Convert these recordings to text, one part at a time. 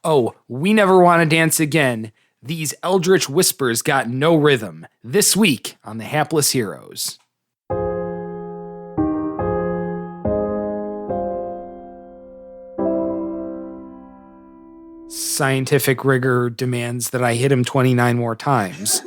Oh, we never want to dance again. These eldritch whispers got no rhythm. This week on The Hapless Heroes. Scientific rigor demands that I hit him 29 more times.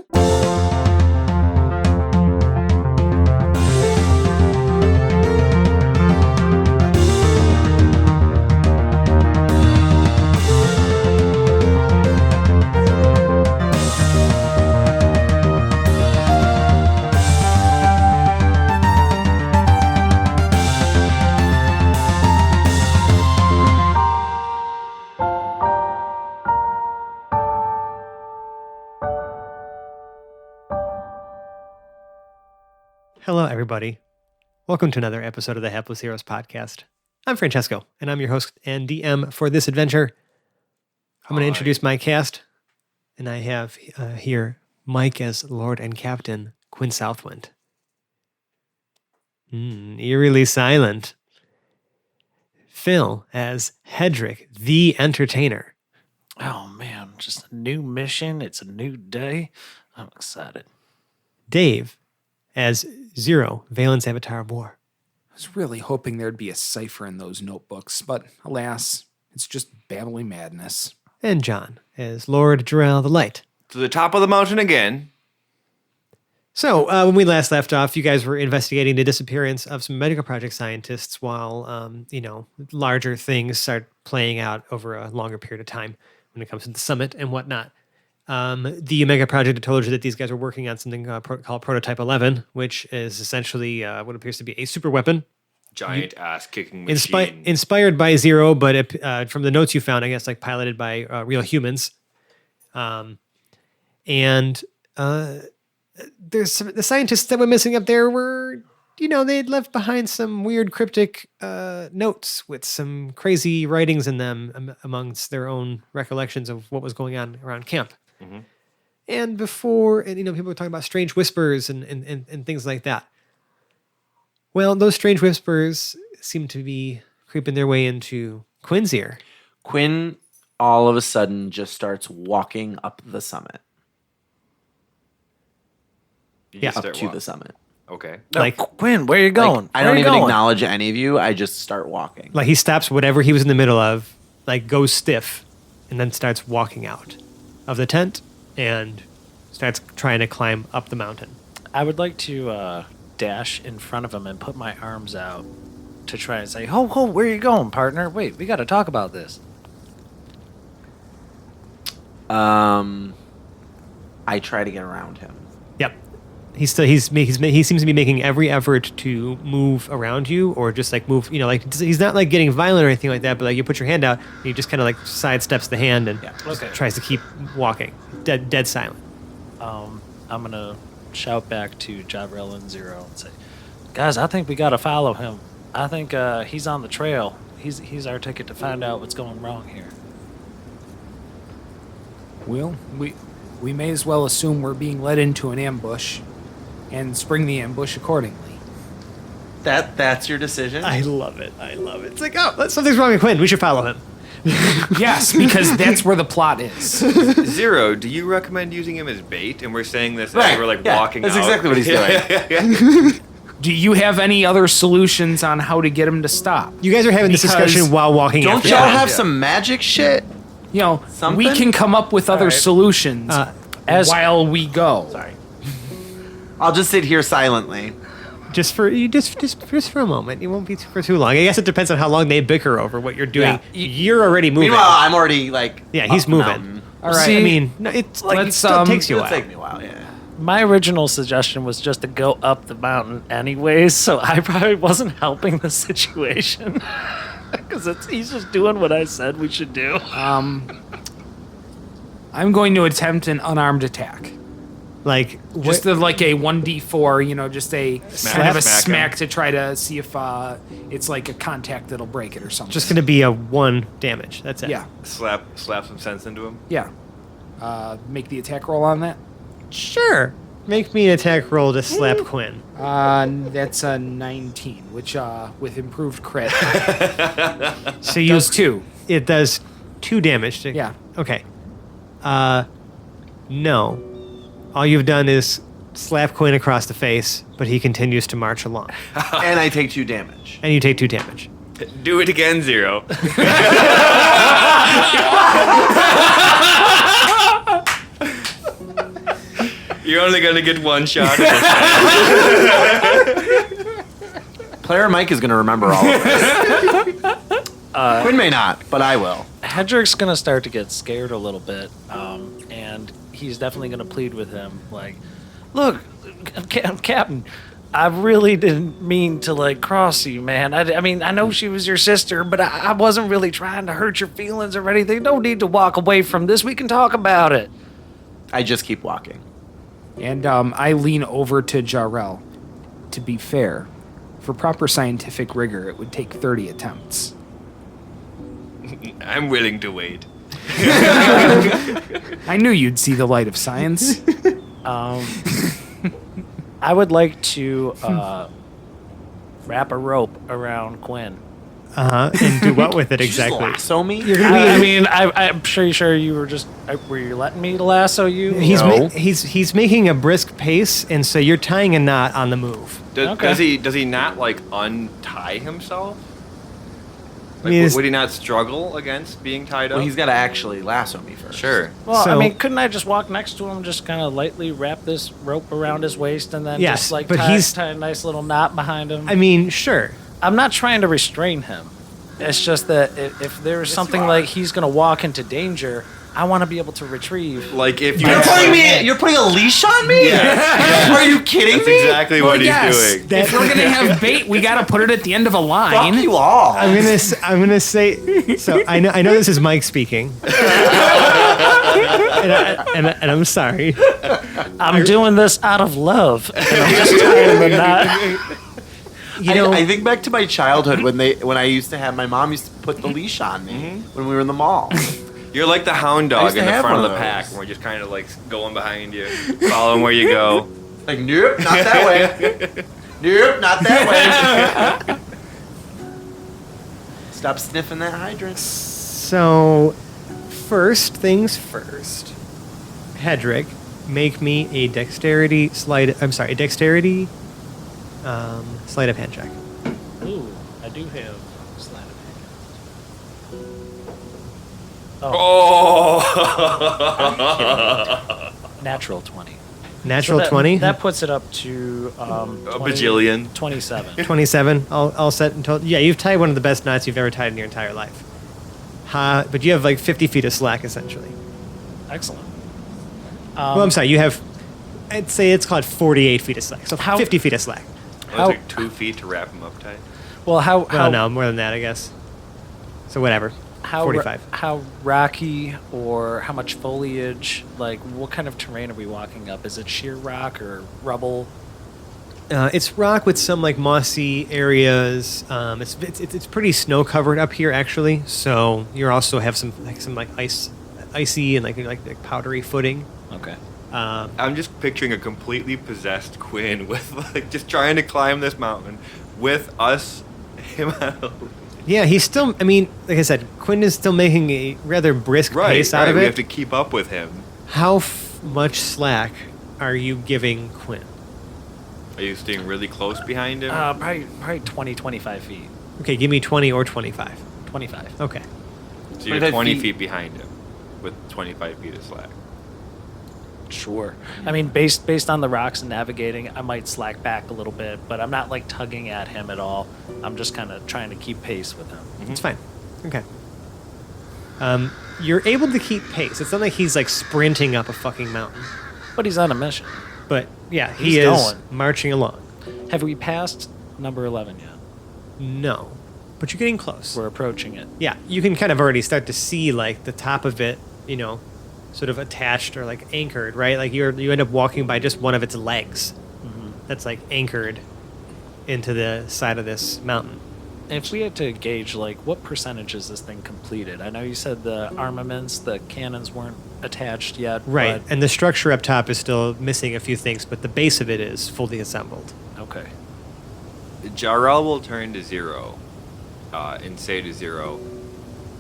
Hello, everybody. Welcome to another episode of the Hapless Heroes podcast. I'm Francesco, and I'm your host and DM for this adventure. I'm going to introduce my cast, and I have here Mike as Lord and Captain Kwin Southwind. Eerily silent. Phil as Hedrick, the Entertainer. Oh man, just a new mission. It's a new day. I'm excited. Dave as Zero, Valen's Avatar of War. I was really hoping there'd be a cipher in those notebooks, but alas, it's just babbling madness. And John as Lord Jarrell the Light. To the top of the mountain again. So, when we last left off, you guys were investigating the disappearance of some medical project scientists while, larger things start playing out over a longer period of time when it comes to the summit and whatnot. The Omega Project had told you that these guys were working on something called Prototype 11, which is essentially what appears to be a super weapon. Giant ass-kicking machine. Inspired by Zero, but from the notes you found, I guess, like piloted by real humans. There's the scientists that were missing up there were, they'd left behind some weird cryptic notes with some crazy writings in them amongst their own recollections of what was going on around camp. Mm-hmm. And before, people were talking about strange whispers and things like that. Well, those strange whispers seem to be creeping their way into Kwin's ear. Kwin all of a sudden just starts walking up the summit. Up to the summit. Okay. Like, Kwin, where are you going? I don't even acknowledge any of you. I just start walking. Like he stops whatever he was in the middle of, like goes stiff, and then starts walking out of the tent and starts trying to climb up the mountain. I would like to dash in front of him and put my arms out to try and say, "Ho, where are you going, partner? Wait, we got to talk about this." I try to get around him. Yep. He seems to be making every effort to move around you, or just like move. He's not like getting violent or anything like that. But like you put your hand out, and he just kind of like sidesteps the hand and tries to keep walking, dead silent. I'm gonna shout back to Jabril and Zero and say, "Guys, I think we gotta follow him. I think he's on the trail. He's our ticket to find out what's going wrong here." Well, we may as well assume we're being led into an ambush and spring the ambush accordingly. That's your decision? I love it. It's like, something's wrong with Kwin. We should follow him. Yes, because that's where the plot is. Zero, do you recommend using him as bait? And we're saying this as we're walking that's out. exactly what he's doing. Do you have any other solutions on how to get him to stop? You guys are having this discussion while walking. Don't y'all have some magic shit? We can come up with other solutions while we go. Sorry. I'll just sit here silently. Just for a moment. It won't be for too long. I guess it depends on how long they bicker over what you're doing. Yeah. You're already moving. Meanwhile, I'm already he's moving. Mountain. All right. See, it still takes you a while. It'll take me a while. Yeah. My original suggestion was just to go up the mountain anyways, so I probably wasn't helping the situation. Because he's just doing what I said we should do. I'm going to attempt an unarmed attack. Like just like a 1d4, just a kind of a smack him. to try to see if it's like a contact that'll break it or something. Just going to be a 1 damage. That's it. Yeah. Slap some sense into him. Yeah. Make the attack roll on that. Sure. Make me an attack roll to slap Kwin. That's a 19, which with improved crit. So does 2. It does 2 damage. Yeah. Okay. No. All you've done is slap Quinn across the face, but he continues to march along. And I take 2 damage. And you take 2 damage. Do it again, Zero. You're only gonna get 1 shot at this. Player Mike is going to remember all of this. Quinn may not, but I will. Hedric's gonna start to get scared a little bit, and he's definitely gonna plead with him, like, "Look, Captain, I really didn't mean to like cross you, man. I mean, I know she was your sister, but I wasn't really trying to hurt your feelings or anything. No need to walk away from this. We can talk about it." I just keep walking. And I lean over to Jarrell. To be fair, for proper scientific rigor, it would take 30 attempts. I'm willing to wait. I knew you'd see the light of science. I would like to wrap a rope around Quinn. And do what with it exactly? Just lasso me? I'm sure you were just were you letting me lasso you? He's making a brisk pace, and so you're tying a knot on the move. Okay. Does he not like untie himself? I Like, mean, it's- would he not struggle against being tied up? Well, he's got to actually lasso me first. Sure. Well, I So- mean, couldn't I just walk next to him, just kind of lightly wrap this rope around his waist, and then Yes, just like but tie he's- a nice little knot behind him? I mean, sure. I'm not trying to restrain him. It's just that if there's something like he's gonna walk into danger, I want to be able to retrieve. Like if you You're putting a leash on me? Yeah. Are you kidding That's me? exactly what he's doing. If we're gonna have bait, we gotta put it at the end of a line. Fuck you all. I'm gonna say. So I know this is Mike speaking, and I'm sorry. I'm doing this out of love. And I'm just tying the knot. You know, I think back to my childhood when I used to have my mom used to put the leash on me when we were in the mall. You're like the hound I dog used to in the have front of one the of pack, those. and we're just kind of like going behind you, following where you go. Like, nope, not that way. Nope, not that way. Stop sniffing that hydrant. so first things first. Hedrick, make me a dexterity sleight. I'm sorry, a dexterity sleight of hand check. Ooh, I do have sleight of hand. Oh! Natural 20. Natural So that- 20. That puts it up to A bajillion. 27. 27. I'll set until. Yeah, you've tied one of the best knots you've ever tied in your entire life. But you have like 50 feet of slack essentially. Excellent. Well, I'm sorry. You have. I'd say it's called 48 feet of slack. So How- 50 feet of slack. It was like 2 feet to wrap him up tight. Well, how Well, no, more than that, I guess. So whatever. how 45. how rocky or how much foliage? Like, what kind of terrain are we walking up? Is it sheer rock or rubble? It's rock with some like mossy areas. It's pretty snow covered up here actually. So you also have some icy and like powdery footing. Okay. I'm just picturing a completely possessed Quinn with like just trying to climb this mountain with him out of Yeah, he's still. I mean, like I said, Quinn is still making a rather brisk pace out of We it. have to keep up with him. How much slack are you giving Quinn? Are you staying really close behind him? Probably 20, 25 feet. Okay, give me 20 or 25. 25. Okay. So you're 25 20 feet. feet behind him with 25 feet of slack. Sure. I mean, based on the rocks and navigating, I might slack back a little bit, but I'm not like tugging at him at all. I'm just kind of trying to keep pace with him. It's fine. Okay. You're able to keep pace. It's not like he's like sprinting up a fucking mountain. But he's on a mission. But yeah, he He's is going. marching along. Have we passed number 11 yet? No. But you're getting close. We're approaching it. Yeah, you can kind of already start to see like the top of it, sort of attached or like anchored, right? Like you end up walking by just one of its legs. That's like anchored into the side of this mountain. If we had to gauge, like, what percentage is this thing completed? I know you said the armaments, the cannons weren't attached yet. Right. But, And the structure up top is still missing a few things, but the base of it is fully assembled. okay. Jarrell will turn to Zero and say to Zero,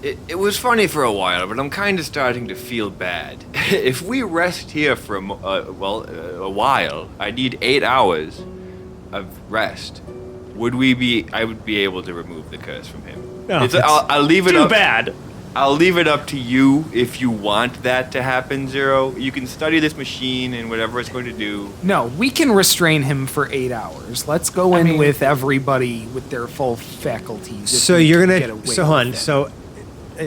It was funny for a while, but I'm kind of starting to feel bad. If we rest here for a while, I need 8 hours of rest. I would be able to remove the curse from him. Oh, I'll leave it Too up. bad. I'll leave it up to you if you want that to happen, Zero. You can study this machine and whatever it's going to do. No, we can restrain him for 8 hours. Let's go in mean- with everybody with their full faculties. if So we you're can get gonna. away So hold on. with it. So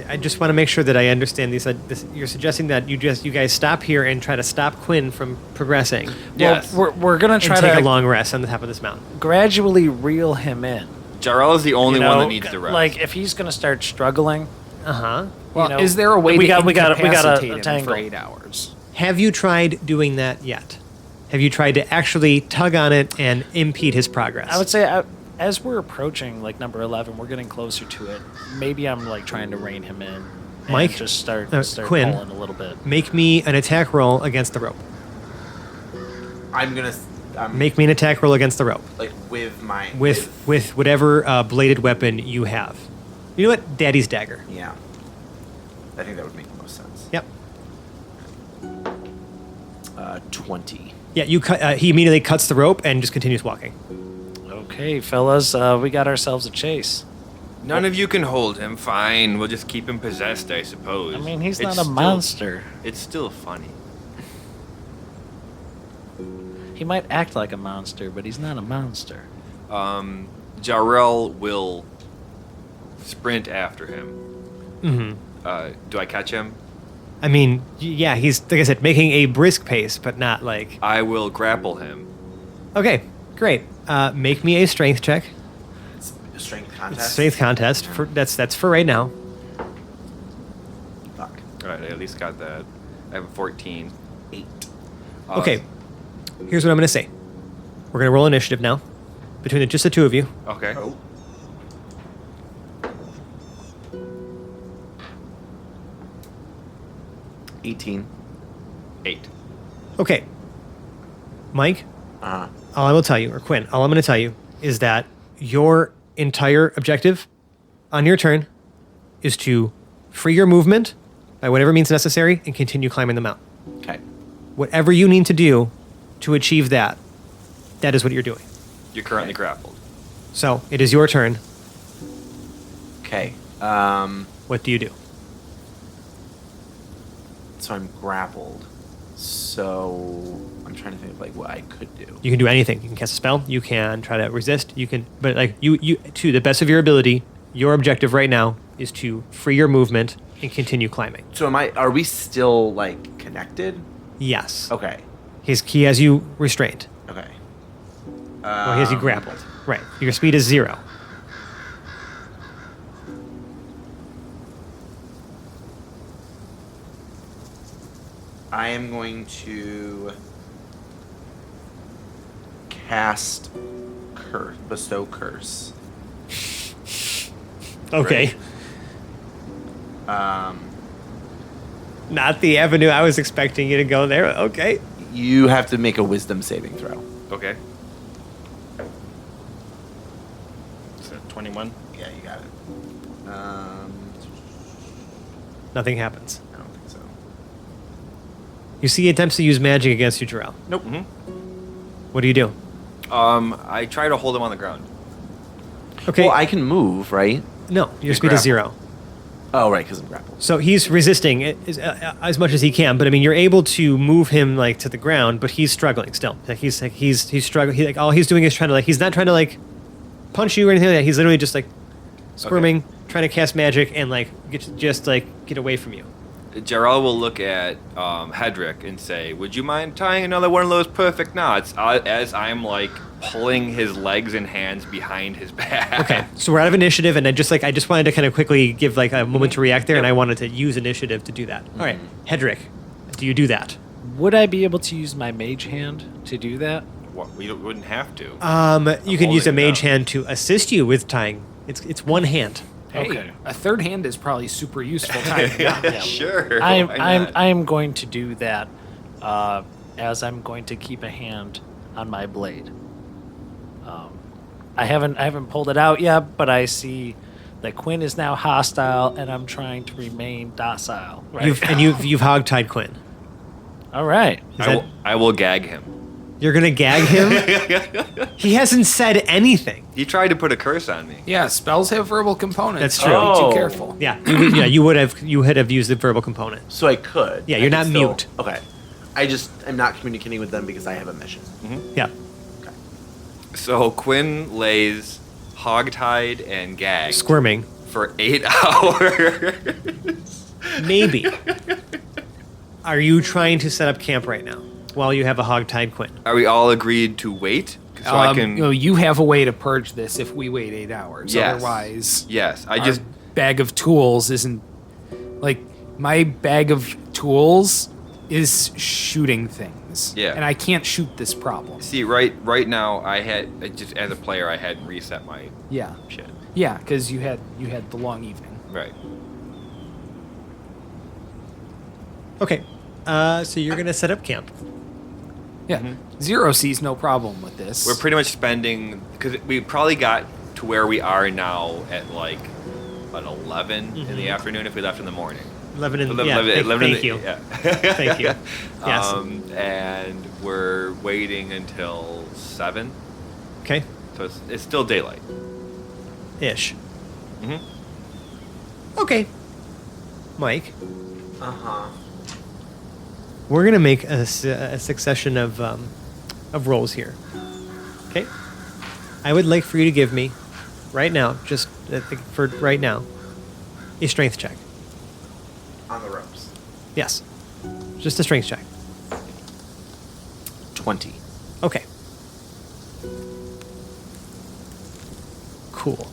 I just want to make sure that I understand these. You're suggesting that you guys stop here and try to stop Quinn from progressing. Yes. Well, we're gonna And try take to a long rest on the top of this mountain. gradually reel him in. Jarrell is the only You one that know, needs the rest. Like if he's gonna start struggling, Uh huh. Well, you know, is there a way we to got incapacitate a him tangle. for 8 hours? Have you tried doing that yet? Have you tried to actually tug on it and impede his progress? I would say as we're approaching like number 11, we're getting closer to it. Maybe I'm like trying to rein him in. And Mike? just start Quinn? pulling a little bit. Make me an attack roll against the rope. I'm gonna Make me an attack roll against the rope like with my with whatever bladed weapon you have. You know what? Daddy's dagger. yeah. I think that would make the most sense. Yep. 20. Yeah. You cut. He immediately cuts the rope and just continues walking. Okay, fellas, we got ourselves a chase. None of you can hold him. Fine, we'll just keep him possessed, I suppose. I mean, he's It's not a still- monster. It's still funny. He might act like a monster, but he's not a monster. Jarrell will sprint after him. Mm-hmm. Do I catch him? I mean, yeah. He's like I said, making a brisk pace, but not like. I will grapple him. Okay. Great. Make me a strength check. It's a strength It's contest. a strength contest. That's for right now. Fuck. All right, I at least got that. I have a 14. 8. Okay. Here's what I'm going to say. We're going to roll initiative now, between just the two of you. Okay. Oh. $18. 8. Okay. Mike, Uh-huh. all I will tell you, or Quinn, all I'm going to tell you is that your entire objective on your turn is to free your movement by whatever means necessary and continue climbing the mountain. Okay. Whatever you need to do to achieve that, that is what you're doing. You're currently grappled. So it is your turn. Okay. What do you do? So I'm grappled. So I'm trying to think of like what I could do. You can do anything. You can cast a spell. You can try to resist. You can, but like you to the best of your ability, your objective right now is to free your movement and continue climbing. So are we still like connected? Yes. Okay. He has you restrained. Okay. Or he has you grappled. Right. Your speed is 0. I am going to cast bestow curse. Okay. Um, Not the avenue I was expecting you to go there. Okay. you have to make a wisdom saving throw. Okay. Is that 21? Yeah, you got it. Nothing happens. I don't think so. You see he attempts to use magic against you, Jarrell. Nope. Mm-hmm. What do you do? I try to hold him on the ground. Okay. Well, I can move, right? No, your You speed is grapple. 0. Oh, right, because I'm grappled. So he's resisting it as much as he can, but I mean, you're able to move him like to the ground, but he's struggling still. Like he's struggling. Like all he's doing is trying to he's not trying to like punch you or anything like that. He's literally just like squirming, trying to cast magic and like get away from you. Jarrell will look at Hedrick and say, "Would you mind tying another one of those perfect knots?" As I'm like pulling his legs and hands behind his back. Okay, so we're out of initiative, and I just wanted to kind of quickly give like a moment to react there, and Yep. I wanted to use initiative to do that. All right, Hedrick, do you do that? Would I be able to use my mage hand to do that? Well, we wouldn't have to. You can use a holding it mage down. hand to assist you with tying. It's one hand. Hey, Okay. a third hand is probably super useful time. Yeah. Sure. I'm why not? I'm going to do that, as I'm going to keep a hand on my blade. I haven't pulled it out yet, but I see that Quinn is now hostile, and I'm trying to remain docile. Right. You've hogtied Quinn. All right. I will gag him. You're gonna gag him? He hasn't said anything. He tried to put a curse on me. Yeah, spells have verbal components. That's so true. Be Oh. too careful. Yeah, you would have used the verbal component. So I could. Yeah, I you're could not still- mute. Okay. I'm not communicating with them because I have a mission. Yeah. So Quinn lays hogtied and gagged Squirming. for 8 hours. Maybe. Are you trying to set up camp right now while you have a hogtied Quinn? Are we all agreed to wait? So I can. You have a way to purge this if we wait 8 hours. Yes. Otherwise, Yes, I our just. bag of tools isn't like my bag of tools is shooting things. Yeah. and I can't shoot this problem. See, right now, I just as a player, I hadn't reset my Yeah, shit. yeah, because you had the long evening. Right. Okay. So you're gonna set up camp. Yeah, Zero sees no problem with this. We're pretty much spending because we probably got to where we are now at like about 11 in the afternoon if we left in the morning. 11 in. 11, Yeah. 11 Thank you. Yeah. Thank you. Yes. And we're waiting until 7, Okay. so it's still daylight. Ish. Mhm. Okay. Mike, Uh-huh. we're gonna make a succession of rolls here. Okay. I would like for you to give me, right now, just for right now, a strength check. On the ropes. Yes. Just a strength check. 20. Okay. Cool.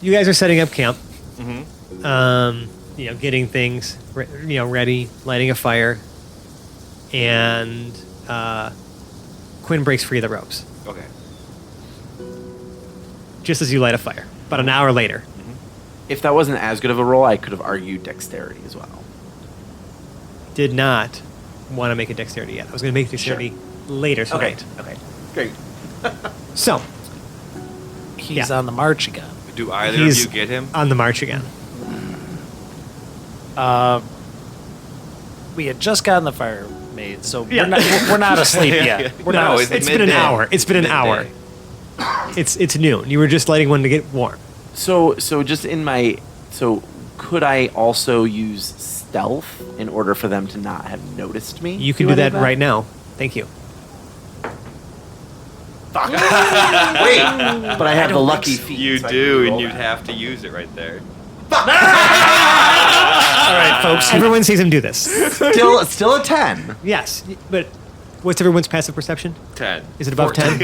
You guys are setting up camp. Getting things ready, lighting a fire, and Quinn breaks free of the ropes Okay. just as you light a fire. About an hour later. If that wasn't as good of a roll, I could have argued dexterity as well. Did not want to make a dexterity yet. I was going to make dexterity later tonight. Okay. Great. So He's Yeah. on the march again. Do either he's of you get him? on the march again. We had just gotten the fire made, so Yeah. we're not asleep yet. We're No, not it's asleep. It's been an midday. hour. It's been an hour. Midday. It's noon. You were just lighting one to get warm. So could I also use stealth in order for them to not have noticed me? You can do that right now. Thank you. Wait, but I have the lucky feat. You so I do, can and roll you'd that. have to use it right there. All right, folks. Everyone sees him do this. Still a 10. Yes, but what's everyone's passive perception? 10. Is it above 10?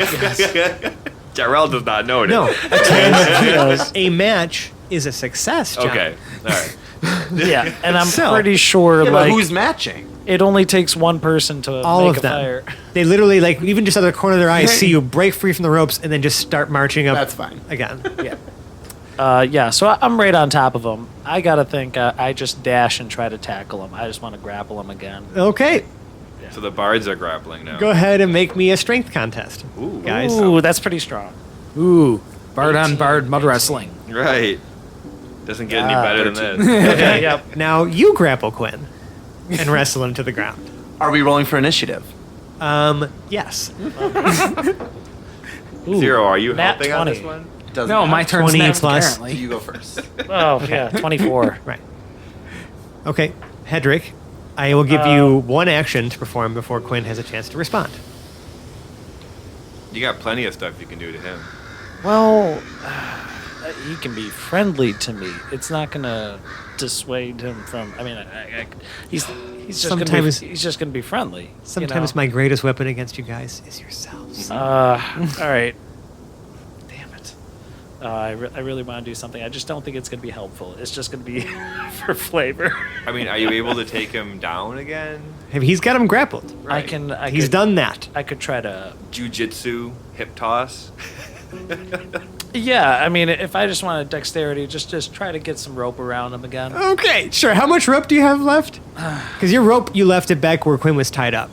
Jarrell does not know it. No, a 10. A match is a success, John. Okay. All right. Yeah, and I'm So- pretty sure Yeah, but like who's matching? it only takes one person to All make of a them. fire. They literally, even just out of the corner of their eyes, see you break free from the ropes and then just start marching up. That's fine. Again. Yeah, so I'm right on top of him. I gotta think I just dash and try to tackle him. I just want to grapple him again. Okay, So the bards are grappling now. go ahead and make me a strength contest, Ooh. guys. Ooh, that's pretty strong. Ooh, bard on bard mud wrestling. Right. Doesn't get any better than 13. this. Okay, yep. Now you grapple Quinn and wrestle him to the ground. Are we rolling for initiative? Yes. Ooh, Zero, are you nat helping on 20. this one? Doesn't No, my matter. turn's 20 next, plus. apparently. You go first. Oh, yeah, 24. Right. Okay, Hedrick, I will give you one action to perform before Quinn has a chance to respond. You got plenty of stuff you can do to him. Well, he can be friendly to me. It's not gonna dissuade him from. I mean, he's just Sometimes- he's just gonna be friendly. Sometimes my greatest weapon against you guys is yourselves. All right. Damn it. I really want to do something. I just don't think it's gonna be helpful. It's just gonna be for flavor. I mean, are you able to take him down again? He's got him grappled. Right. He's done that. I could try to. Jiu-jitsu, hip toss. Yeah, I mean, if I just wanted dexterity, just try to get some rope around him again. Okay, sure. How much rope do you have left? Because your rope, you left it back where Quinn was tied up.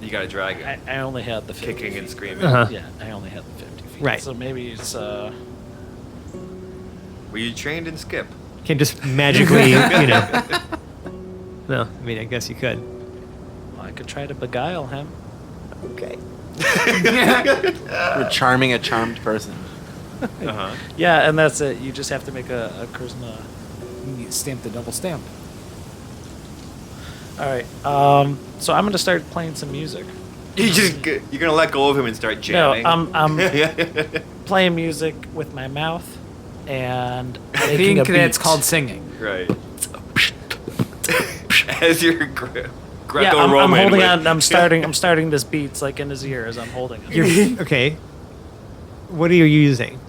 You got to drag him. I only had the 50 Kicking and feet. screaming. Uh-huh. Yeah, I only had the 50 feet. Right. So maybe it's Were you trained in skip? Can't just magically, No, I mean, I guess you could. Well, I could try to beguile him. Okay. We're charming a charmed person. Uh-huh. Yeah, and that's it. You just have to make a charisma. You stamp the double stamp. All right. So I'm gonna start playing some music. You're gonna let go of him and start jamming. No, I'm playing music with my mouth, and I making a think that's beat. called singing. Right. As you're Yeah, Greco-Roman. I'm holding with- on. I'm starting this beats like in his ear as I'm holding it. You're, okay. What are you using?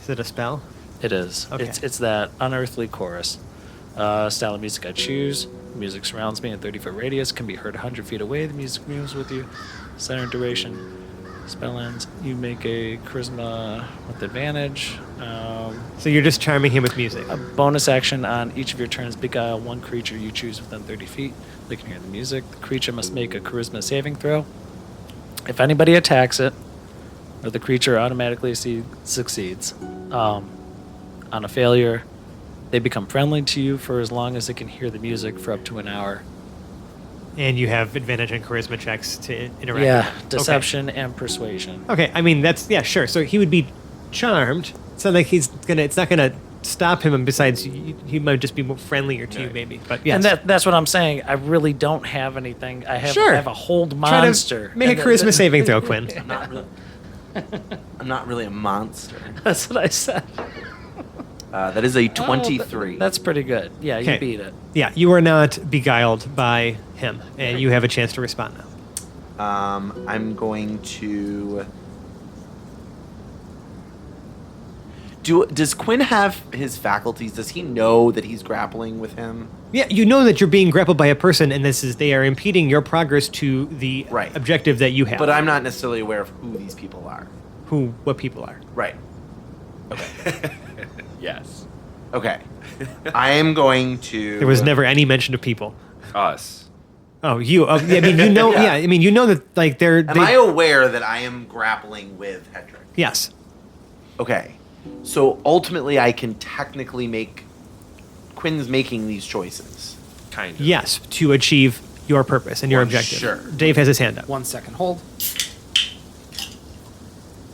Is it a spell? It is. Okay. It's that unearthly chorus. Style of music I choose. Music surrounds me in 30-foot radius. Can be heard 100 feet away. The music moves with you. Center duration. Spell ends. You make a charisma with advantage. So you're just charming him with music. A bonus action on each of your turns. Beguile one creature you choose within 30 feet. They can hear the music. The creature must make a charisma saving throw. If anybody attacks it, or the creature automatically succeeds. On a failure, they become friendly to you for as long as they can hear the music for up to an hour. And you have advantage on charisma checks to interact. Yeah, with it. deception and persuasion. Okay. I mean, yeah, sure. So he would be charmed. So like it's not gonna stop him. And besides, he might just be more friendlier to you, maybe. But yes. And that's what I'm saying. I really don't have anything. I have, Sure. I have a hold Try to monster. make a And charisma saving throw, Quinn. I'm not really a monster. That's what I said. That is a 23. That's pretty good. Yeah, you Okay. beat it. Yeah, you are not beguiled by him, and you have a chance to respond now. I'm going to. Does Quinn have his faculties? Does he know that he's grappling with him? Yeah, you know that you're being grappled by a person, and they are impeding your progress to the Right. objective that you have. But I'm not necessarily aware of who these people are. what people are. Right. Yes. Okay. I am going to. There was never any mention of people. Us. Oh, you. I mean, you know. Yeah. I mean, you know that like they're. Am I aware that I am grappling with Hedrick? Yes. Okay. So ultimately, I can technically make. Quinn's making these choices. Kind of. Yes, to achieve your purpose and your Well, objective. sure. Dave has his hand up. 1 second, hold.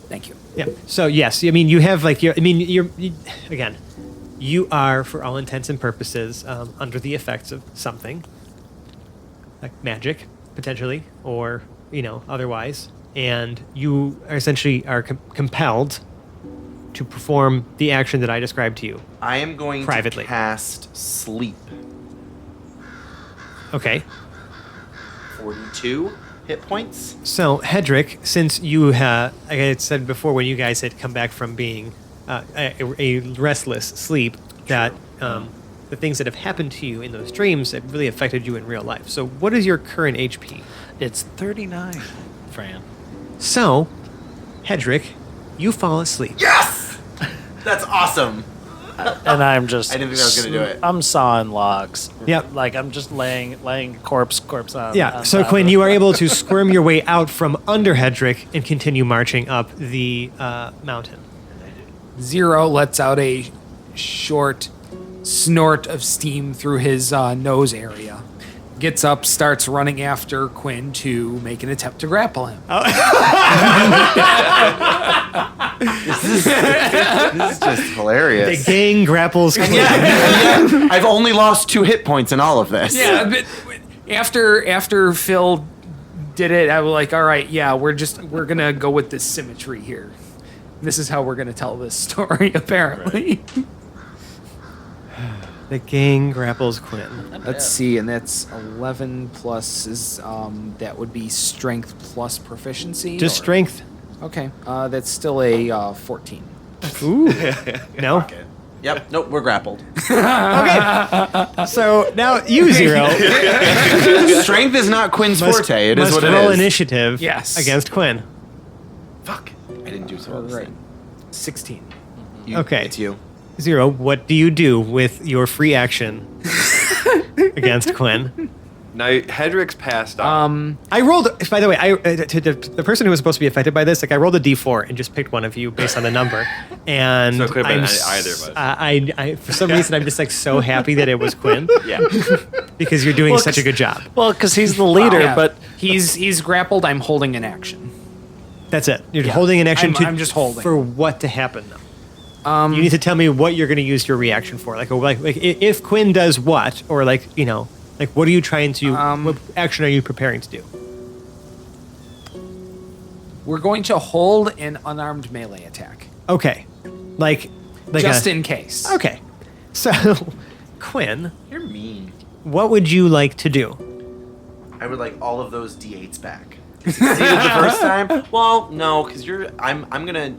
Thank you. Yeah. So yes, I mean you have like your. I mean again, you are for all intents and purposes under the effects of something, like magic potentially, or otherwise, and you are essentially compelled to perform the action that I described to you. I am going Privately. to cast Sleep. Okay. 42 hit points. So Hedrick, since you, like I had said before, when you guys had come back from being a restless sleep, that the things that have happened to you in those dreams have really affected you in real life. So what is your current HP? It's 39, Fran. So, Hedrick, you fall asleep. Yes! That's awesome. And I'm just. I didn't think I was gonna do it. I'm sawing logs. Yep. Like I'm just laying corpse on. Yeah, on so top Quinn, of you it. are able to squirm your way out from under Hedrick and continue marching up the mountain. Zero lets out a short snort of steam through his nose area. Gets up, starts running after Quinn to make an attempt to grapple him. This is just hilarious. The gang grapples Quinn. Yeah, I've only lost 2 hit points in all of this. Yeah, but after Phil did it, I was like, all right, yeah, we're gonna go with this symmetry here. This is how we're gonna tell this story, apparently. The gang grapples Quinn. Let's see, and that's 11 plus is that would be strength plus proficiency. Just or- strength. Okay, that's still a 14. Ooh. No. Yep. Nope. We're grappled. Okay. So now you, Zero, Strength is not Quinn's forte. It is must what it roll is. initiative Yes. against Quinn. Fuck. I didn't do so well. this Right. time. 16. You, Okay. It's you. Zero, what do you do with your free action against Quinn? Now, Hedrick's passed out. I rolled. By the way, to the person who was supposed to be affected by this, like I rolled a d4 and just picked one of you based on the number. And So it could have been I'm either of us. I for some reason I'm just like so happy that it was Quinn Yeah. because you're doing Well, such a good job. Well, because he's the leader, Yeah, but he's grappled. I'm holding an action. That's it. You're Yeah. holding an action. I'm just holding. for what to happen though. You need to tell me what you're going to use your reaction for. Like if Quinn does what, or like like what are you trying to? What action are you preparing to do? We're going to hold an unarmed melee attack, Okay, like just in case. Okay, so Quinn, You're mean. what would you like to do? I would like all of those d8s back. Succeeded the first time? Well, no, because I'm gonna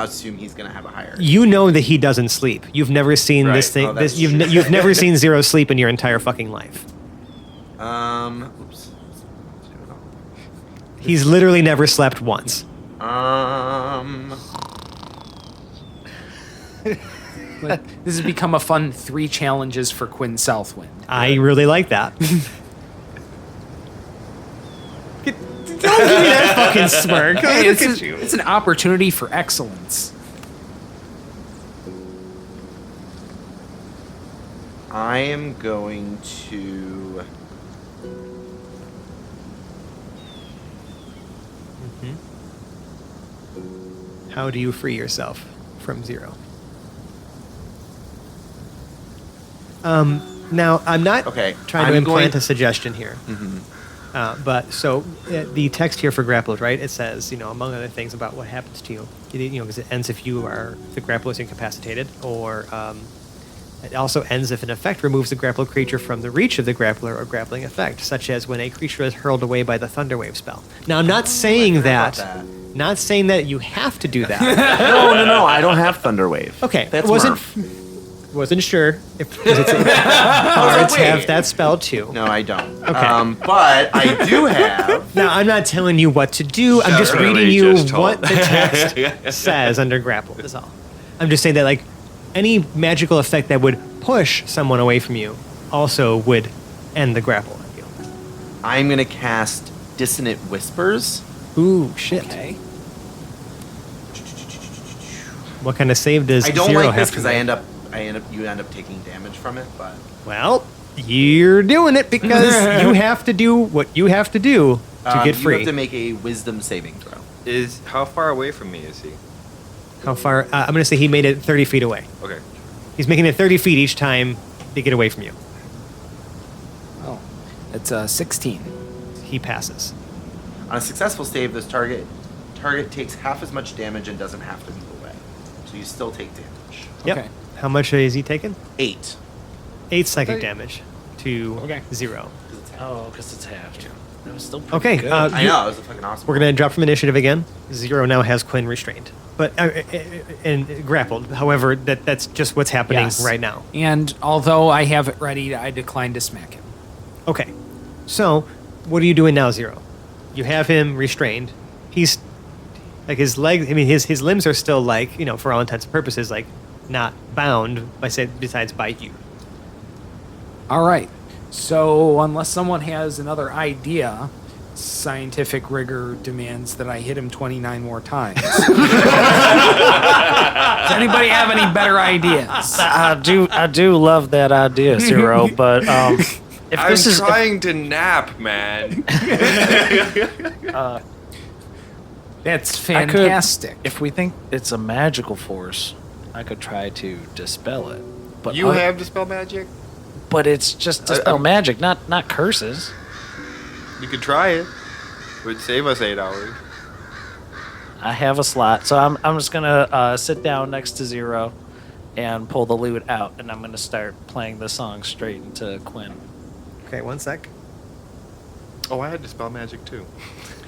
assume he's gonna have a higher. You know that he doesn't sleep. You've never seen Right. this thing. Oh, that's You've true. you've never seen Zero sleep in your entire fucking life. Oops. He's literally never slept once. This has become a fun 3 challenges for Quinn Southwind. I really like that. Don't give me that fucking smirk. Hey, Look at you. it's an opportunity for excellence. I am going to. How do you free yourself from Zero? Now, I'm not Okay, trying to I'm implant going- a suggestion here. But so the text here for grapplers, right? It says, among other things about what happens to you, because it ends if the grappler is incapacitated, or it also ends if an effect removes the grappled creature from the reach of the grappler or grappling effect, such as when a creature is hurled away by the Thunderwave spell. Now, I'm not saying forgot that. about Not saying that you have to do that. No, I don't have Thunderwave. Okay, That's wasn't sure if cards wait. have that spell too. No, I don't. Okay. But I do have. Now, I'm not telling you what to do. I'm just Definitely reading you just told. what the text says under grapple. That's all. I'm just saying that, like, any magical effect that would push someone away from you also would end the grapple, I feel. I'm gonna cast Dissonant Whispers. Ooh, shit. Okay. What kind of save does I don't Zero like this have to because make? you end up taking damage from it, but Well, you're doing it because you have to do what you have to do to get you free. have to make a Wisdom saving throw. How far away from me is he? How far? I'm going to say he made it 30 feet away. Okay. He's making it 30 feet each time to get away from you. Oh, it's 16. He passes. On a successful save, this target takes half as much damage and doesn't have to move away, so you still take damage. Yep. Okay. How much is he taking? 8. 8 psychic damage to Okay. 0. oh, because it's halved. That was still pretty Okay. good. I know, it was a fucking awesome. We're going to drop from initiative again. 0 now has Quinn restrained. But and grappled. However, that's just what's happening Yes. right now. And although I have it ready, I decline to smack him. Okay. So, what are you doing now, 0? You have him restrained. He's like his legs. I mean, his limbs are still like for all intents and purposes like not bound besides by you. All right. So unless someone has another idea, scientific rigor demands that I hit him 29 more times. Does anybody have any better ideas? I do love that idea, Zero. But if I'm this is trying to nap, man. That's I could- fantastic. if we think it's a magical force, I could try to dispel it. But You have dispel magic? but it's just dispel magic, not curses. You could try it. It would save us 8 hours. I have a slot, so I'm just gonna sit down next to Zero and pull the lute out, and I'm gonna start playing the song straight into Quinn. Okay, 1 sec. Oh, I had dispel magic too.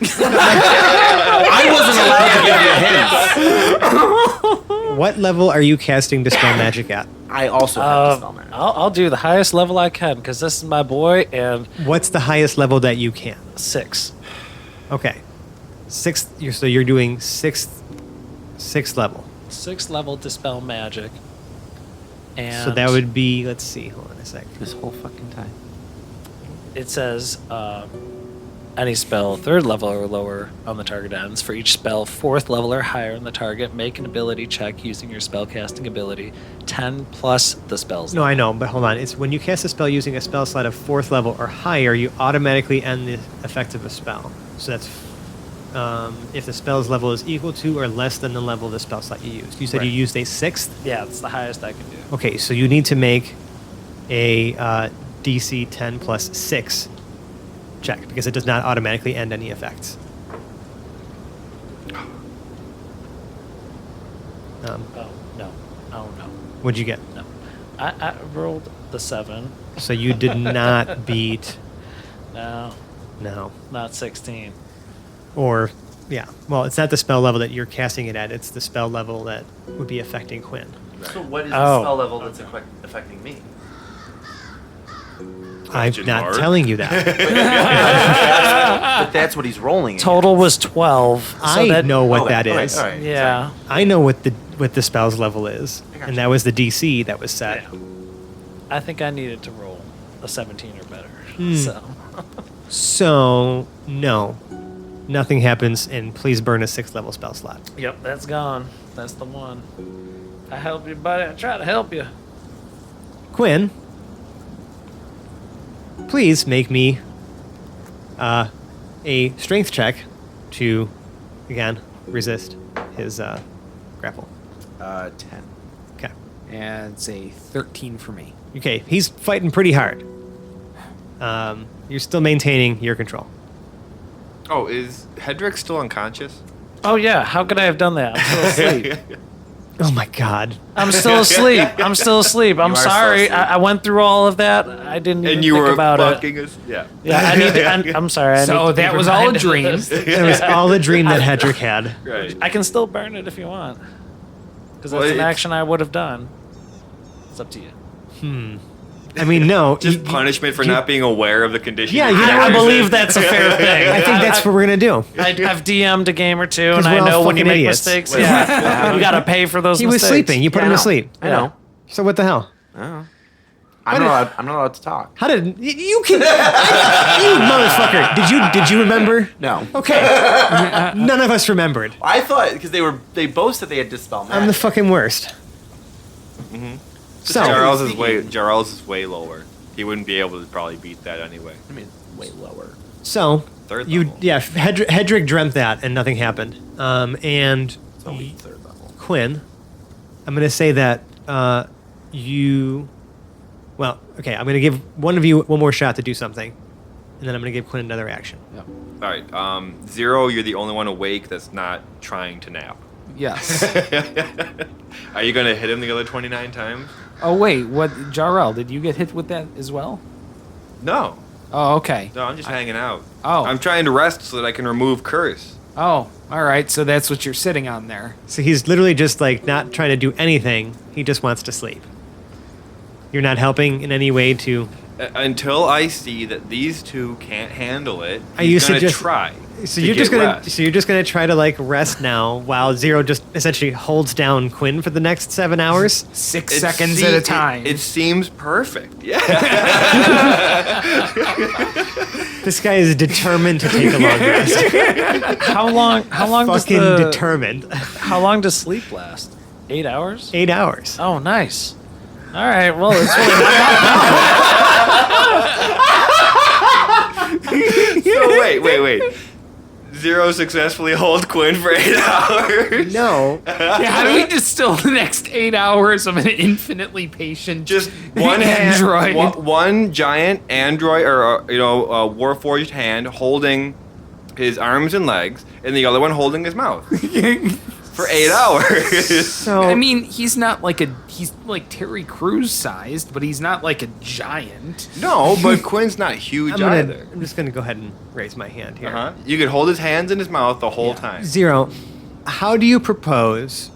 I wasn't allowed to give you hints. What level are you casting dispel magic at? I also have Dispel Magic. I'll do the highest level I can because this is my boy, and What's the highest level that you can? 6. Okay, 6th. So you're doing sixth level. 6th level dispel magic. And So that would be. Let's see. Hold on a sec. This whole fucking time. it says any spell 3rd level or lower on the target ends. For each spell 4th level or higher on the target, make an ability check using your spellcasting ability 10 plus the spell's No, level. I know, but hold on. It's when you cast a spell using a spell slot of 4th level or higher, you automatically end the effect of a spell. So that's if the spell's level is equal to or less than the level of the spell slot you used. You said you Right. used a 6th? Yeah, it's the highest I can do. Okay, so you need to make a DC 10 plus 6 check because it does not automatically end any effects. Oh, no. Oh, no. What'd you get? No. I rolled the 7. So you did not beat. No, No. not 16. Or, yeah. Well, it's not the spell level that you're casting it at, it's the spell level that would be affecting Quinn. So what is Oh. the spell level that's affecting me? I'm Question not mark. telling you that. But that's what he's rolling. Total was 12. So I that, know what Okay, that all right, is. all right. Yeah. I know what the spell's level is, I got and you. that was the DC that was set. Yeah. I think I needed to roll a 17 or better. Hmm. So So no, nothing happens, and please burn a 6th level spell slot. Yep, that's gone. That's the one. I help you, buddy. I try to help you. Quinn, please make me a strength check to again resist his grapple. 10. Okay. And it's a 13 for me. Okay, he's fighting pretty hard. You're still maintaining your control. Oh, is Hedrick still unconscious? Oh yeah, how could I have done that? I'm still asleep. Oh my god. I'm still asleep. I'm still asleep. I'm You are still sorry. asleep. I went through all of that. I didn't even And you think were about it. fucking us. Yeah. Yeah, I need. I'm sorry. I need So to be that was all a reminded dream. of this. It was all a dream that Hedrick had. Right. I can still burn it if you want, because Well, that's an it's- action I would have done. It's up to you. I mean, no. Just punishment for not being aware of the condition. Yeah, you're you know, I I in. believe that's a fair thing. I think that's what we're gonna do. I've DM'd a game or two, 'Cause and we're I all know when you fucking make idiots. mistakes, yeah, you got to pay for those He was mistakes. sleeping. You put Yeah, him I to know. sleep. I know. So what the hell? I'm What not allowed to talk. How did you can you motherfucker? Did you remember? No. Okay. None of us remembered. I thought because they both said they had dispel magic. I'm the fucking worst. So Jarls is Speaking- way lower. He wouldn't be able to probably beat that anyway. I mean, way lower. so Third you level. yeah Hedrick dreamt that and nothing happened. And It's only 3rd level. Quinn, I'm gonna say that you. Well, okay. I'm gonna give one of you one more shot to do something, and then I'm gonna give Quinn another action. All right. 0, you're the only one awake that's not trying to nap. Yes. Are you gonna hit him the other 29 times? Oh wait, what? Jarrell, did you get hit with that as well? No. Oh, okay. No, I'm just hanging out. Oh. I'm trying to rest so that I can remove curse. Oh, all right. So that's what you're sitting on there. So he's literally just like not trying to do anything. He just wants to sleep. You're not helping in any way to. Until I see that these two can't handle it, Are you he's gonna suggest- try. So to you're just get gonna. rest. So you're just gonna try to like rest now, while Zero just essentially holds down Quinn for the next 7 hours. 6 It seconds se- at a time. It seems perfect. Yeah. This guy is determined to take a long rest. How long? How long does Fucking the? determined. How long does sleep last? 8 hours. 8 hours. Oh, nice. All right. Well, it's really not So wait. 0 successfully hold Quinn for 8 hours. No. Yeah, how do we distill the next 8 hours of an infinitely patient Just one hand, android? one giant android or warforged hand holding his arms and legs, and the other one holding his mouth for 8 hours. So I mean, he's like Terry Crews sized, but he's not like a giant. No, but Quinn's not huge either. I'm just gonna go ahead and raise my hand here. Uh-huh. You could hold his hands in his mouth the whole time. Zero. How do you propose?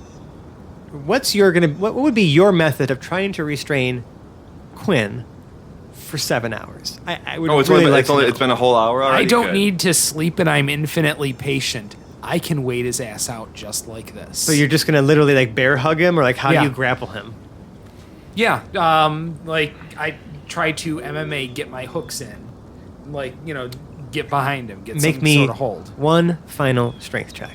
What would be your method of trying to restrain Quinn for 7 hours? I would Oh, it's, really only, like it's, to only, know. it's been a whole hour already? I don't Good. need to sleep, and I'm infinitely patient. I can wait his ass out just like this. So you're just gonna literally like bear hug him, or like how Yeah. do you grapple him? Yeah, like I try to MMA get my hooks in, get behind him, get Make some me sort of hold. one final strength check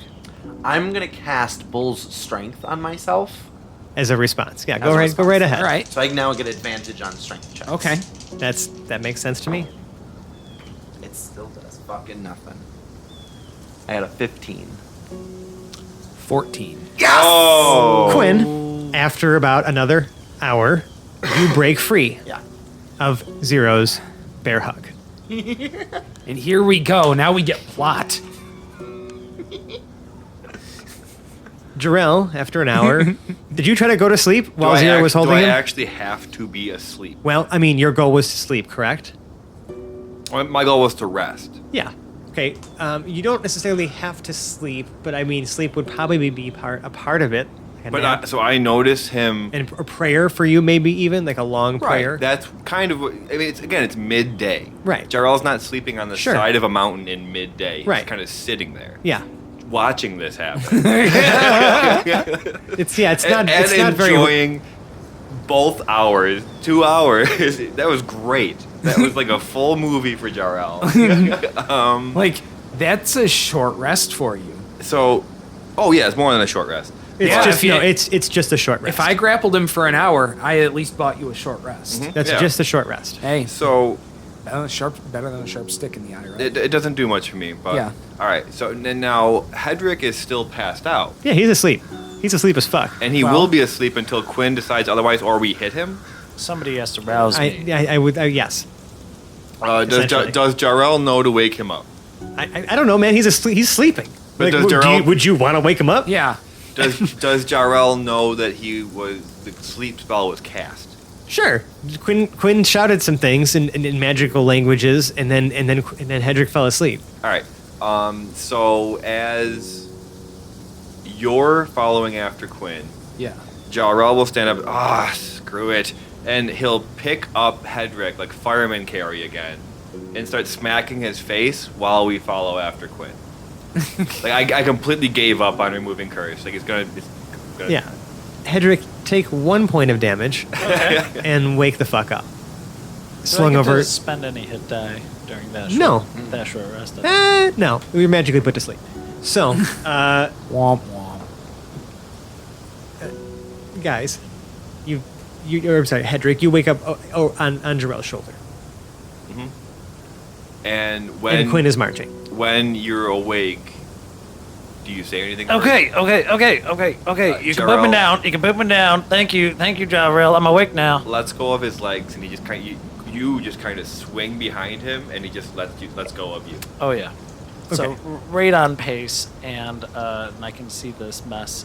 I'm gonna cast Bull's Strength on myself, as a response. Yeah, As go a right response. ahead. All right. so I now get advantage on strength checks. Okay. That makes sense to me. It still does fucking nothing. I had a 15. 14. Oh. Quinn, after about another hour, you break free Yeah. of Zero's bear hug. And here we go. Now we get plot. Jarrell, after an hour, did you try to go to sleep while Zero was holding do I him? actually have to be asleep? Well, I mean, your goal was to sleep, correct? Well, my goal was to rest. Yeah. Okay. You don't necessarily have to sleep, but I mean, sleep would probably be a part of it. Like a But nap. so I notice him. And a prayer for you, maybe even like a long prayer. Right. That's kind of. I mean, it's midday. Right. Jarrell's not sleeping on the Sure. side of a mountain in midday. Right. He's kind of sitting there, Yeah. watching this happen, It's not. and It's not very. enjoying both hours, 2 hours. That was great. That was like a full movie for Jarrell. That's a short rest for you. So, oh yeah, it's more than a short rest. It's Yeah, just if you- it's just a short rest. If I grappled him for an hour, I at least bought you a short rest. That's Yeah. just a short rest. Hey, So better than a sharp stick in the eye, right? it doesn't do much for me. But Yeah. all right. So now Hedrick is still passed out, Yeah, he's asleep. He's asleep as fuck. and he Well- will be asleep until Quinn decides otherwise, or we hit him. Somebody has to rouse me. I would yes. Essentially. Does Jarrell know to wake him up? I don't know, man. He's asleep. He's sleeping. But does would Jarrell- would you want to wake him up? Yeah. Does Jarrell know that the sleep spell was cast? Sure. Quinn shouted some things in magical languages, and then Hedrick fell asleep. All right. So as you're following after Quinn, Yeah. Jarrell will stand up. Screw it, and he'll pick up Hedrick like fireman carry again, and start smacking his face while we follow after Quinn. Like I completely gave up on removing curse. Like it's gonna. Yeah. Hedrick, take 1 point of damage and wake the fuck up. Swung Do I get over. to spend any hit die during that No. that short rest? No, we were magically put to sleep. So, Womp womp. guys, I'm sorry, Hedrick, you wake up on Jarrell's shoulder, And and Quinn is marching. when you're awake, do you say anything? Okay. You can put me Jarrell. down. You can put me down. Thank you, Jarrell. I'm awake now. Lets go of his legs, and he just you just kind of swing behind him, and he just lets go of you. Oh yeah. So Okay. right on pace, and I can see this mess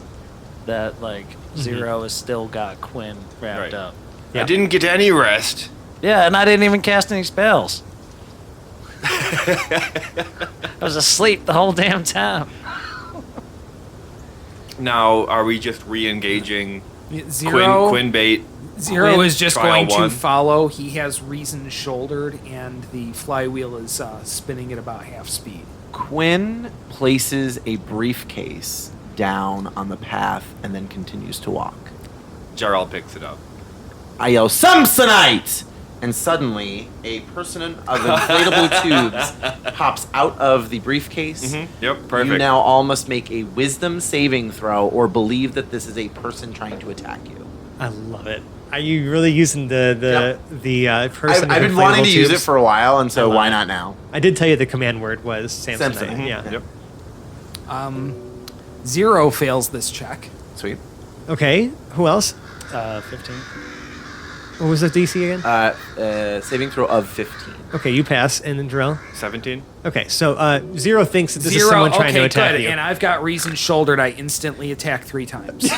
that Zero has still got Quinn wrapped Right. up. Yeah. I didn't get any rest. Yeah, and I didn't even cast any spells. I was asleep the whole damn time. Now, are we just re-engaging Zero. Quinn bait? Zero Quinn, is just trial going one? to follow. He has reason shouldered, and the flywheel is spinning at about half speed. Quinn places a briefcase down on the path and then continues to walk. Jarl picks it up. I yell, Samsonite! And suddenly, a person of inflatable tubes pops out of the briefcase. Yep, perfect. You now all must make a wisdom saving throw or believe that this is a person trying to attack you. I love it. Are you really using the person? I've with been wanting to inflatable use it tubes? for a while, and I so love why it. not now? I did tell you the command word was Samsonite. Samsonite. Yeah. Yep. Zero fails this check. Sweet. Okay. Who else? 15. What was the DC again? Saving throw of 15. Okay, you pass, and then Jarrell. 17. Okay, so Zero thinks that this Zero. is someone trying Okay, to attack good. you. And I've got reason shouldered. I instantly attack 3 times.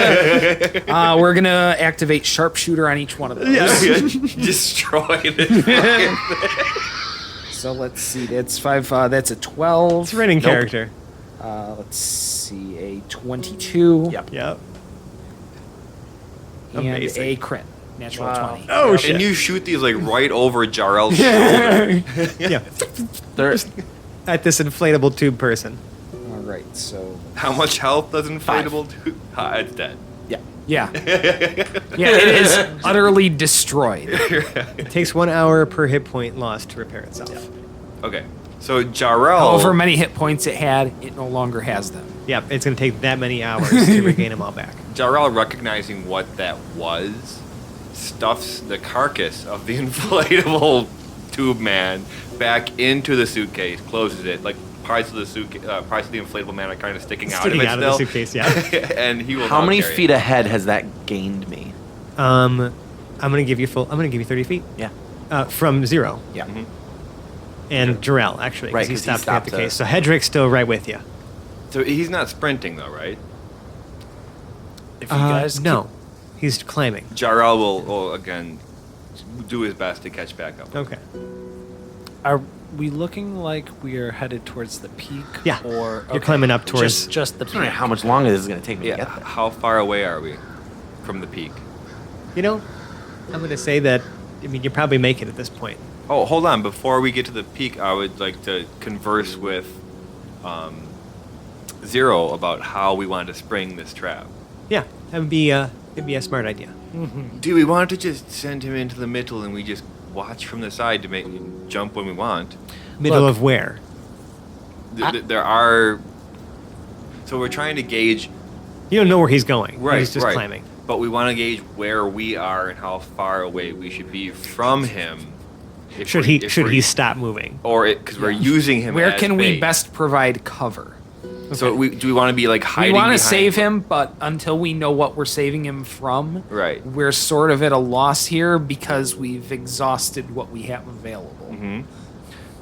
We're gonna activate sharpshooter on each one of those. Destroy it. So let's see. That's 5. That's a 12. It's running character. Let's see. A 22. Yep. Yep. And Amazing. a crit. Natural Wow. 20. Oh shit. And you shoot these like right over Jarl's shoulder. Yeah. There, At this inflatable tube person. All right. So How much health does inflatable do? It's dead. yeah. yeah, yeah. It is. utterly destroyed. It takes 1 hour per hit point lost to repair itself. Okay. So Jarrell. However many hit points it had, it no longer has them. Yep, it's going to take that many hours to regain them all back. Jarrell, recognizing what that was, stuffs the carcass of the inflatable tube man back into the suitcase, closes it. Like parts of the suitcase, parts of the inflatable man are kind of sticking out of it Of still. the suitcase, yeah. And he will. How not many carry feet it. ahead has that gained me? I'm going to give you 30 feet. Yeah. From 0. Yeah. And Jarrell, actually, Right, because he 'cause he stopped to get the stopped case. to- So Hedrick's still right with you. So he's not sprinting though, right? If you guys no, he's climbing. Jarrell will again do his best to catch back up. Okay. are we looking like we are headed towards the peak? Yeah. Or You're climbing up towards- just the I don't know peak. how much longer this is going to take me to Yeah. get there. How far away are we from the peak? You know, I'm going to say that, I mean, you probably make it at this point. Oh, hold on. Before we get to the peak, I would like to converse with Zero about how we want to spring this trap. Yeah, that would be it'd be a smart idea. Do we want to just send him into the middle and we just watch from the side to make him jump when we want? Middle Look. of where? There are. So we're trying to gauge. You don't know where he's going. Right, He's just right. climbing. But we want to gauge where we are and how far away we should be from him. if Should we- he if should we're- he stop moving? Or because we're using him. Where as can we bait. best provide cover? So do we want to be like hiding? We want to behind- save him, but until we know what we're saving him from, Right. we're sort of at a loss here because we've exhausted what we have available. Mhm.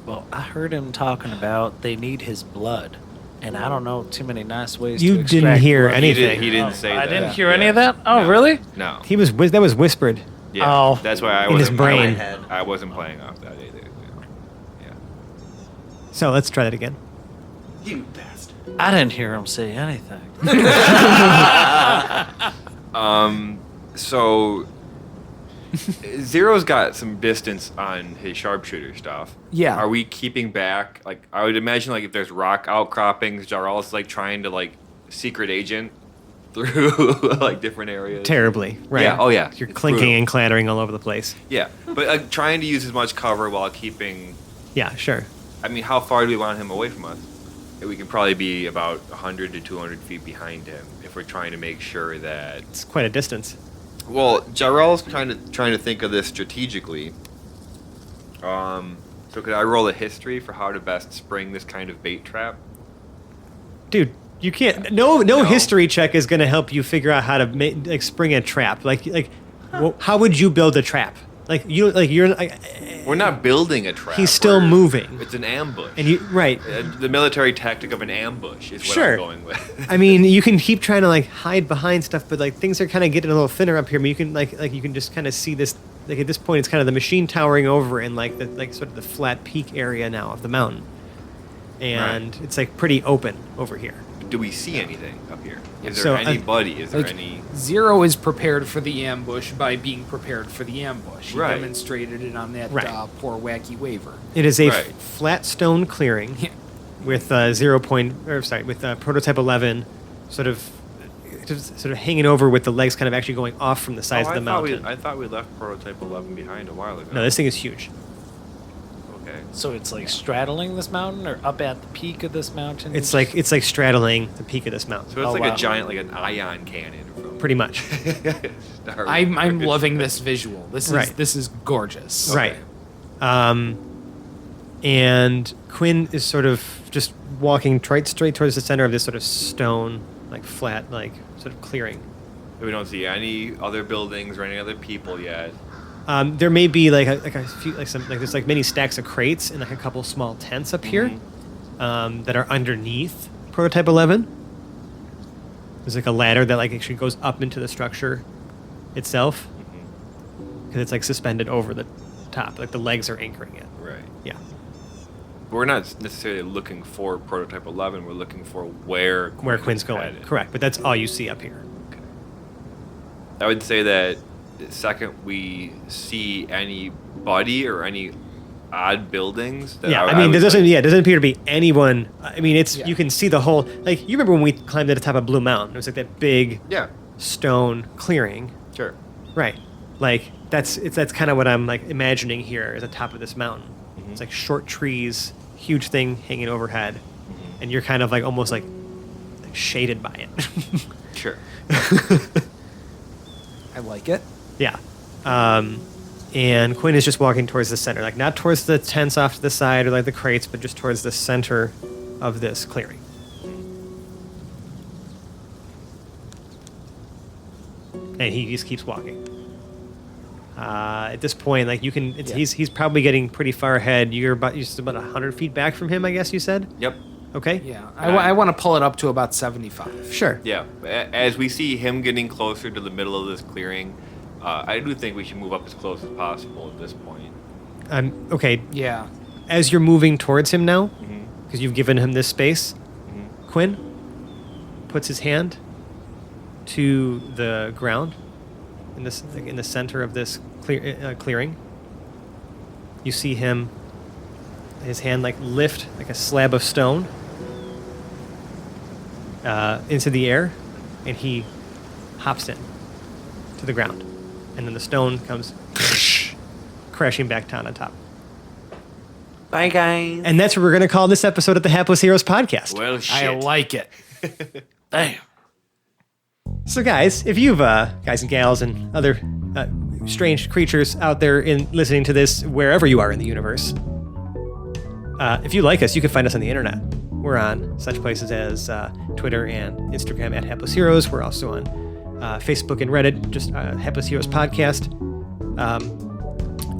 Well, I heard him talking about they need his blood, and I don't know too many nice ways. You to didn't extract hear blood. anything. He didn't say I that. didn't hear Yeah. any of that. Oh, No. really? No. That was whispered. Yeah. Oh. That's why I In his wasn't brain. playing- I wasn't playing off that either. Yeah. So let's try that again. You bastard. I didn't hear him say anything. So Zero's got some distance on his sharpshooter stuff. Yeah. Are we keeping back? Like, I would imagine, like, if there's rock outcroppings, Jarl's like trying to like secret agent through like different areas. Terribly, right? Yeah. Oh yeah. You're It's clinking brutal. and clattering all over the place. Yeah, but trying to use as much cover while keeping. Yeah, sure. I mean, how far do we want him away from us? We can probably be about 100 to 200 feet behind him if we're trying to make sure that. It's quite a distance. Well, Jarrell's trying to think of this strategically. So could I roll a history for how to best spring this kind of bait trap? Dude, you can't. No No. history check is going to help you figure out how to spring a trap. How would you build a trap? You're. We're not building a trap. He's still we're- moving. It's an ambush. And you right. The military tactic of an ambush is what Sure. I'm going with. I mean, you can keep trying to hide behind stuff, but things are kind of getting a little thinner up here. I mean, you can you can just kind of see this. At this point, it's kind of the machine towering over in the sort of the flat peak area now of the mountain, and it's pretty open over here. Do we see anything up here? Is there So, anybody? Is there Like, any? Zero is prepared for the ambush by being prepared for the ambush. He Right. demonstrated it on that Right. Poor wacky waiver. It is a Right. flat stone clearing Yeah. with prototype 11, sort of hanging over with the legs kind of actually going off from the sides of the mountain. I thought we left prototype 11 behind a while ago. No, this thing is huge. Okay. So it's straddling this mountain, or up at the peak of this mountain. It's like straddling the peak of this mountain, So it's Oh, like wow. a giant, like an ion cannon. From pretty much. Star I'm Wars. loving this visual. This is Right. this is gorgeous. Right. And Kwin is sort of just walking straight towards the center of this sort of stone, flat, sort of clearing. We don't see any other buildings or any other people yet. There may be a few there's many stacks of crates and a couple small tents up here that are underneath prototype 11. There's a ladder that actually goes up into the structure itself because it's suspended over the top. The legs are anchoring it. Right. Yeah. We're not necessarily looking for prototype 11. We're looking for where Quin's going. headed. Correct, but that's all you see up here. I would say that the second we see anybody or any odd buildings, that Yeah, I I mean, would there doesn't like- yeah, it doesn't appear to be anyone. I mean, it's Yeah. you can see the whole you remember when we climbed to the top of Blue Mountain? It was that big Yeah, stone clearing, sure. right? Like that's kind of what I'm like imagining here at the top of this mountain. It's like short trees, huge thing hanging overhead, and you're kind of like almost like shaded by it. Sure. I like it. Yeah. And Quinn is just walking towards the center, like not towards the tents off to the side or like the crates, but just towards the center of this clearing. And he just keeps walking. At this point, like you can, he's probably getting pretty far ahead. You're just about 100 feet back from him, I guess you said. Yep. Okay. Yeah, I want to pull it up to about 75. Sure. Yeah. As we see him getting closer to the middle of this clearing, I do think we should move up as close as possible at this point. Okay. Yeah. As you're moving towards him now, because you've given him this space, Quinn puts his hand to the ground in this, like, in the center of this clearing. You see him, his hand like lift like a slab of stone into the air, and he hops in to the ground, and then the stone comes crashing back down on top. Bye, guys. And that's what we're going to call this episode of the Hapless Heroes podcast. Well, shit. I like it. Damn. So, guys, if you've guys and gals and other strange creatures out there in listening to this wherever you are in the universe, if you like us, you can find us on the internet. We're on such places as Twitter and Instagram at Hapless Heroes. We're also on Facebook and Reddit, just Hapless Heroes Podcast.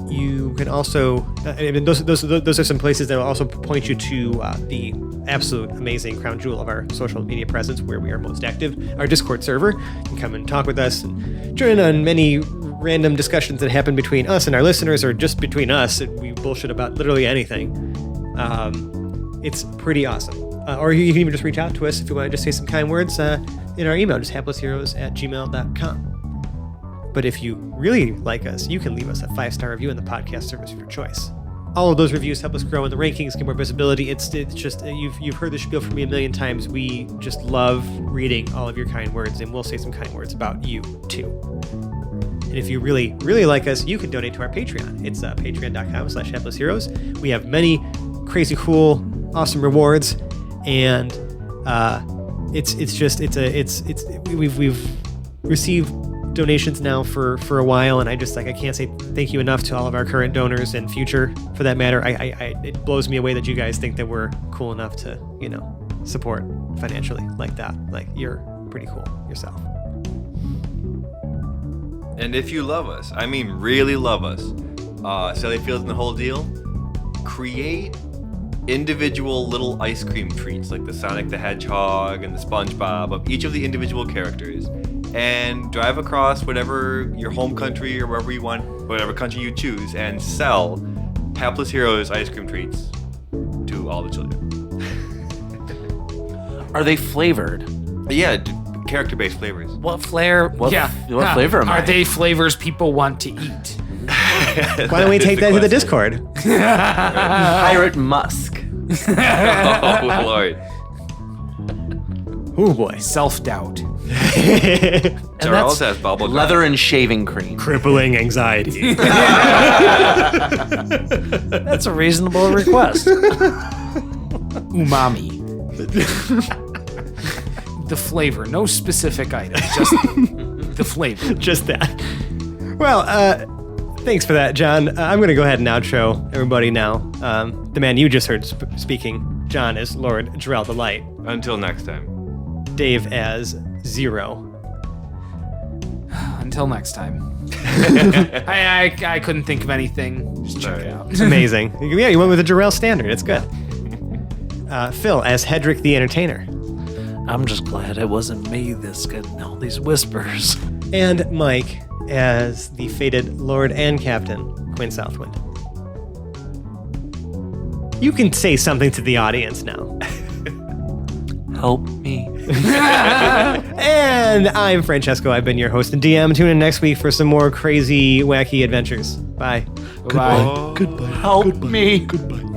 You can also, those are some places that will also point you to the absolute amazing crown jewel of our social media presence, where we are most active, our Discord server. You can come and talk with us and join on many random discussions that happen between us and our listeners, or just between us. We bullshit about literally anything. It's pretty awesome. Or you can even just reach out to us if you want to just say some kind words in our email, just haplessheroes@gmail.com. But if you really like us, you can leave us a 5-star review in the podcast service of your choice. All of those reviews help us grow in the rankings, get more visibility. It's just, you've heard this spiel from me a million times. We just love reading all of your kind words, and we'll say some kind words about you too. And if you really, really like us, you can donate to our Patreon. It's patreon.com/haplessheroes. We have many crazy, cool, awesome rewards, and we've received donations now for a while, and I can't say thank you enough to all of our current donors and future, for that matter. It blows me away that you guys think that we're cool enough to, support financially like that. Like, you're pretty cool yourself. And if you love us, I mean really love us, Sally Fields and the whole deal, create individual little ice cream treats like the Sonic the Hedgehog and the SpongeBob of each of the individual characters, and drive across whatever your home country or wherever you want, whatever country you choose, and sell Hapless Heroes ice cream treats to all the children. Are they flavored? Yeah, character-based flavors. What flavor? What flavor am I? Are they flavors people want to eat? Why don't we take that to the Discord? Pirate Musk. Oh, Lord. Oh boy. Self-doubt. Charles has bubble gum. Leather and shaving cream. Crippling anxiety. That's a reasonable request. Umami. The flavor, no specific item, just the flavor. Just that. Well, thanks for that, John. I'm going to go ahead and outro everybody now. The man you just heard speaking, John, is Lord Jarrell the Light. Until next time. Dave as Zero. Until next time. I couldn't think of anything. Just check it out. It's amazing. Yeah, you went with the Jarrell standard. It's good. Phil as Hedrick the Entertainer. I'm just glad it wasn't me that's getting all these whispers. And Mike as the fated Lord and Captain, Quinn Southwind. You can say something to the audience now. Help me. And I'm Francesco. I've been your host and DM. Tune in next week for some more crazy, wacky adventures. Bye. Bye. Help me. Goodbye.